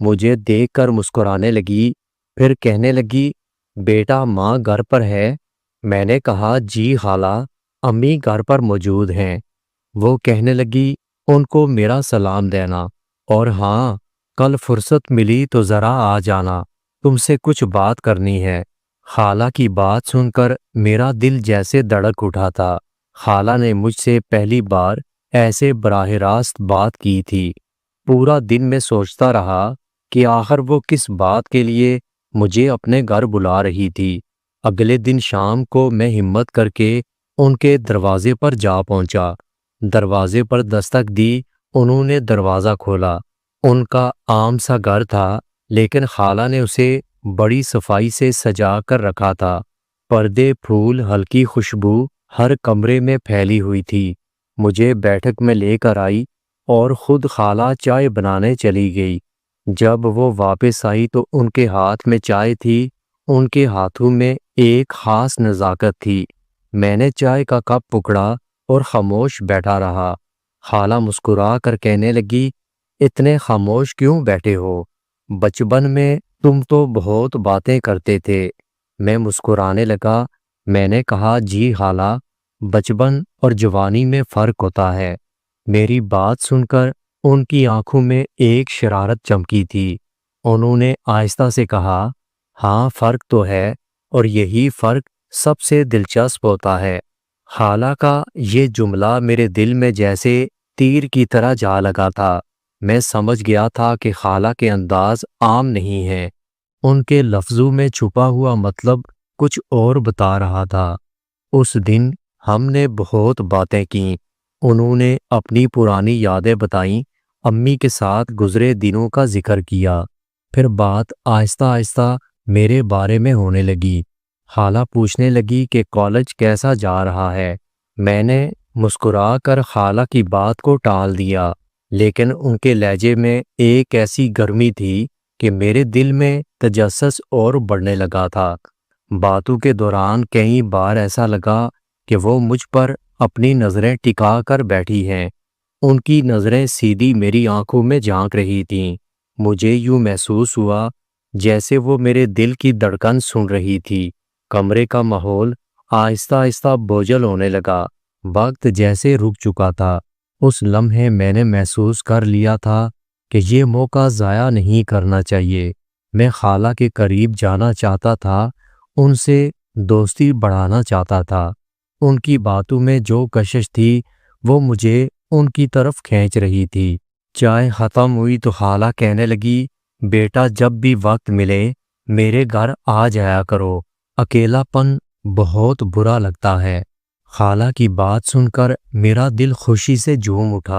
مجھے دیکھ کر مسکرانے لگی، پھر کہنے لگی، بیٹا ماں گھر پر ہے؟ میں نے کہا، جی خالہ، امی گھر پر موجود ہیں۔ وہ کہنے لگی، ان کو میرا سلام دینا، اور ہاں، کل فرصت ملی تو ذرا آ جانا، تم سے کچھ بات کرنی ہے۔ خالہ کی بات سن کر میرا دل جیسے دھڑک اٹھا تھا۔ خالہ نے مجھ سے پہلی بار ایسے براہ راست بات کی تھی۔ پورا دن میں سوچتا رہا کہ آخر وہ کس بات کے لیے مجھے اپنے گھر بلا رہی تھی۔ اگلے دن شام کو میں ہمت کر کے ان کے دروازے پر جا پہنچا۔ دروازے پر دستک دی، انہوں نے دروازہ کھولا۔ ان کا عام سا گھر تھا، لیکن خالہ نے اسے بڑی صفائی سے سجا کر رکھا تھا۔ پردے، پھول، ہلکی خوشبو ہر کمرے میں پھیلی ہوئی تھی۔ مجھے بیٹھک میں لے کر آئی اور خود خالہ چائے بنانے چلی گئی۔ جب وہ واپس آئی تو ان کے ہاتھ میں چائے تھی۔ ان کے ہاتھوں میں ایک خاص نزاکت تھی۔ میں نے چائے کا کپ پکڑا اور خاموش بیٹھا رہا۔ خالہ مسکرا کر کہنے لگی، اتنے خاموش کیوں بیٹھے ہو؟ بچپن میں تم تو بہت باتیں کرتے تھے۔ میں مسکرانے لگا۔ میں نے کہا، جی خالہ، بچپن اور جوانی میں فرق ہوتا ہے۔ میری بات سن کر ان کی آنکھوں میں ایک شرارت چمکی تھی۔ انہوں نے آہستہ سے کہا، ہاں فرق تو ہے، اور یہی فرق سب سے دلچسپ ہوتا ہے۔ خالہ کا یہ جملہ میرے دل میں جیسے تیر کی طرح جا لگا تھا۔ میں سمجھ گیا تھا کہ خالہ کے انداز عام نہیں ہے۔ ان کے لفظوں میں چھپا ہوا مطلب کچھ اور بتا رہا تھا۔ اس دن ہم نے بہت باتیں کیں۔ انہوں نے اپنی پرانی یادیں بتائیں، امی کے ساتھ گزرے دنوں کا ذکر کیا۔ پھر بات آہستہ آہستہ میرے بارے میں ہونے لگی۔ خالہ پوچھنے لگی کہ کالج کیسا جا رہا ہے۔ میں نے مسکرا کر خالہ کی بات کو ٹال دیا، لیکن ان کے لہجے میں ایک ایسی گرمی تھی کہ میرے دل میں تجسس اور بڑھنے لگا تھا۔ باتوں کے دوران کئی بار ایسا لگا کہ وہ مجھ پر اپنی نظریں ٹکا کر بیٹھی ہیں۔ ان کی نظریں سیدھی میری آنکھوں میں جھانک رہی تھیں۔ مجھے یوں محسوس ہوا جیسے وہ میرے دل کی دھڑکن سن رہی تھی۔ کمرے کا ماحول آہستہ آہستہ بوجھل ہونے لگا۔ وقت جیسے رک چکا تھا۔ اس لمحے میں نے محسوس کر لیا تھا کہ یہ موقع ضائع نہیں کرنا چاہیے۔ میں خالہ کے قریب جانا چاہتا تھا، ان سے دوستی بڑھانا چاہتا تھا۔ ان کی باتوں میں جو کشش تھی وہ مجھے ان کی طرف کھینچ رہی تھی۔ چائے ختم ہوئی تو خالہ کہنے لگی، بیٹا جب بھی وقت ملے میرے گھر آ جایا کرو، اکیلا پن بہت برا لگتا ہے۔ خالہ کی بات سن کر میرا دل خوشی سے جھوم اٹھا۔